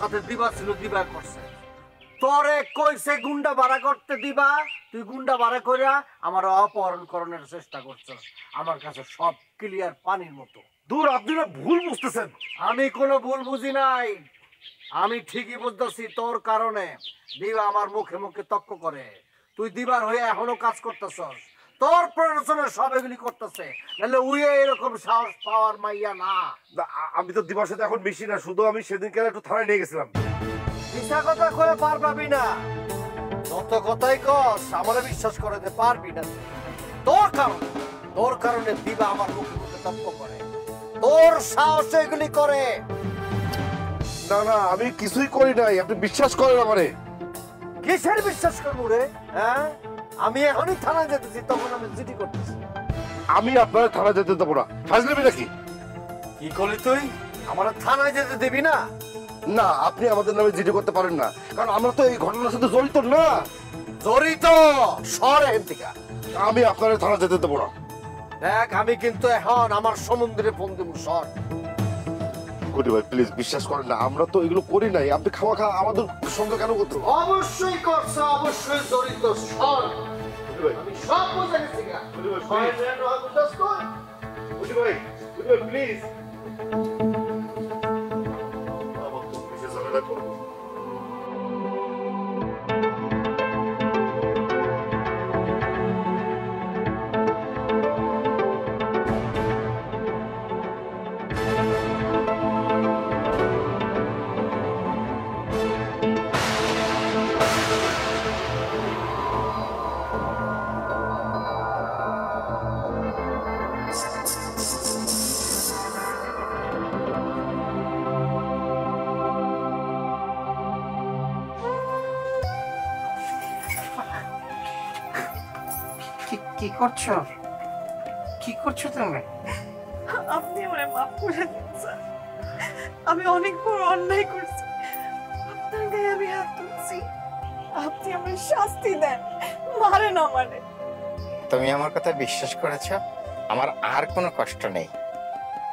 সাথে দিবা ছিল, দিবা করছে। তোরে কইছে গুন্ডা ভাড়া করতে দিবা, তুই গুন্ডা ভাড়া কইরা আমার অপহরণ করার চেষ্টা করছস। আমার কাছে সব ক্লিয়ার পানির মতো। দূর, আপনারা ভুল বুঝতেছেন। আমি কোনো ভুল বুঝি নাই, আমি ঠিকই বুঝতেছি। তোর কারণে দিবা আমার মুখে মুখে তর্ক করে। তুই দিবার হয়ে এখনো কাজ করতেছস, তোর প্ররোচনা সব এগুলি করতেছে। নাহলে উইয়ে এরকম সাহস পাওয়ার মাইয়া না। আমি তো দিবার সাথে এখন মিশি না, শুধু আমি সেদিনকে একটু থানায় নিয়ে গেছিলাম। মিথ্যা কথা কয়ে পার পাবি না। যত কথাই কস আমারে বিশ্বাস করে দে, পারবি না। তোর কারণে দিবা আমার মুখে মুখে তর্ক করে, তোর সাহস এগুলি করে। না না, আমি কিছুই করি নাই, আপনি বিশ্বাস করেন আমারে। কিসের বিশ্বাস করবো রে? হ্যাঁ, আমি এখনই থানায় যেতেছি, তখন আমি জিডি করতেছি। আমি আপনার থানায় যেতে দেবো না। ফাজলামি নাকি? কি করলি তুই? আমার থানায় যেতে দিবি না? না, আপনি আমাদের নামে জিডি করতে পারেন না, কারণ আমরা তো এই ঘটনার সাথে জড়িত না। জড়িত? সর এখান থেকে। আমি আপনার থানা যেতে দেবো না। দেখ, আমি কিন্তু এখন আমার সমুদ্রে ফোন দেবো। সর। কোটি ভাই প্লিজ বিশ্বাস করেন না, আমরা তো এগুলো করি নাই। আপনি খাওয়া আমাদের সঙ্গে কেন করতে? অবশ্যই করছে, অবশ্যই জড়িত। সর। আমি সব বুঝে গেছি। প্লিজ কি করছো? কি করছো তুমি? আপনি আমারে মাফ করে দিন স্যার। আমি অনেক বড় অন্যায় করছি, আপনার গায়ে আমি হাত তুলছি। আপনি আমার শাস্তি দেন, মারেন আমারে। তুমি আমার কথা বিশ্বাস করেছো, আমার আর কোনো কষ্ট নেই।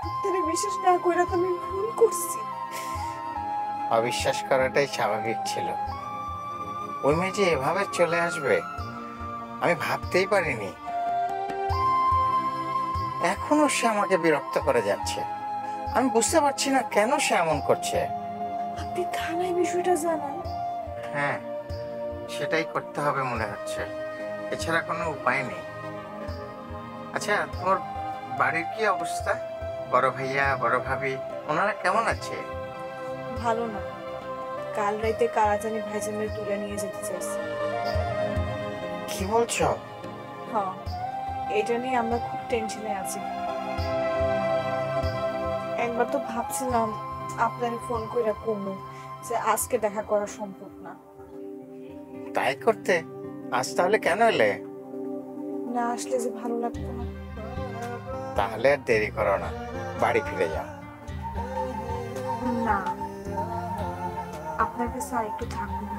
আপনারে বিশ্বাস না কইরা তো আমি ভুল করছি। অবিশ্বাস করাটাই স্বাভাবিক ছিল। ওই মেয়ে যে এভাবে চলে আসবে আমি ভাবতেই পারিনি। এখনো সে আমাকে বিরক্ত করে যাচ্ছে। আমি বুঝতে পারছি না কেন সে এমন করছে। আপনি থানায় বিষয়টা জানান। হ্যাঁ, সেটাই করতে হবে মনে হচ্ছে, এছাড়া কোনো উপায় নেই। আচ্ছা, তোমার বাড়ির কি অবস্থা? বড় ভাইয়া, বড় ভাবি, ওনারা কেমন আছে? ভালো না, কাল রাতে কারা জানি ভাইজানের তুলে নিয়ে যেতে চাইছে। কি বলছো? হ্যাঁ, এটা নিয়ে আমরা খুব টেনশনে আছি। একবার তো ভাবছিলাম আপনার ফোন কইরা কমু যে আজকে দেখা করা সম্ভব না। তাই করতে আজ তাহলে কেন এলে? না আসলে যে ভালো লাগতো না। তাহলে আর দেরি করো না, বাড়ি ফিরে যাও। না, আপনার কাছে আর একটু থাকবো না।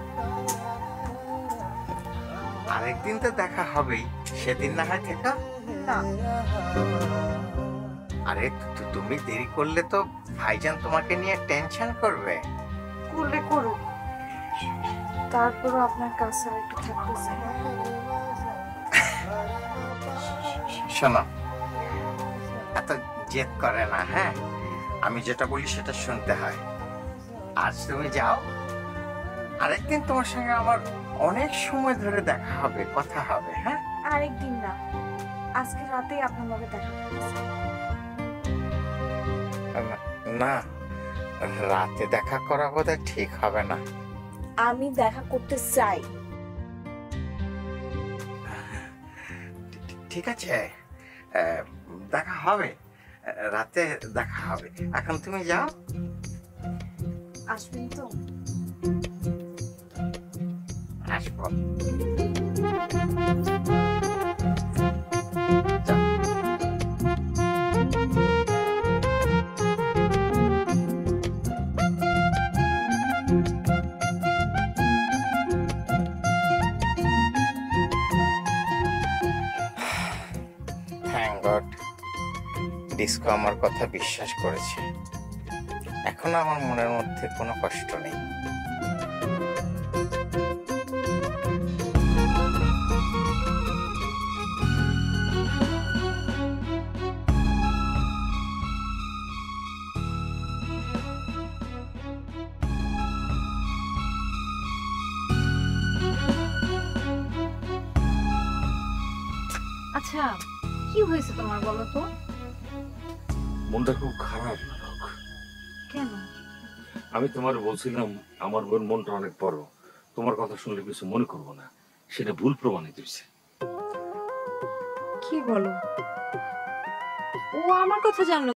আরেকদিন তো দেখা হবেই, সেদিন না হয় থেকে। না, আরে তুমি দেরি করলে তো ভাইজান তোমাকে নিয়ে টেনশন করবে। করলে করুক, তারপরও আপনার কাছে আর একটু থাকতে চাই। শোনো, এত জেদ করে না। হ্যাঁ, আমি যেটা বলি সেটা শুনতে হয়। আজ তুমি যাও, আরেকদিন তোমার সঙ্গে আমার অনেক সময় ধরে দেখা হবে, কথা হবে। হ্যাঁ, আরেকদিন না, আজকে রাতেই আপনার লগে দেখা করতেছি। না, রাতে দেখা করা বোধহয় ঠিক হবে না। আমি দেখা করতে চাই। ঠিক আছে, দেখা হবে, রাতে দেখা হবে। এখন তুমি যাও। আসবেন তো? আসবো। থ্যাংক গড, ডিস্কো আমার কথা বিশ্বাস করেছে। এখন এখন আমার মনের মধ্যে কোনো কষ্ট নেই। আচ্ছা, কি হয়েছে তোমার বলো তো? মনটা খুব খারাপ নাটক। কেন? আমি তোমার বলছিলাম আমার বোন মনটা অনেক বড়, তোমার কথা শুনলে কিছু মনে করবো না, সেটা ভুল প্রমাণিত হয়েছে। কি বলো? ও আমার কথা জানো?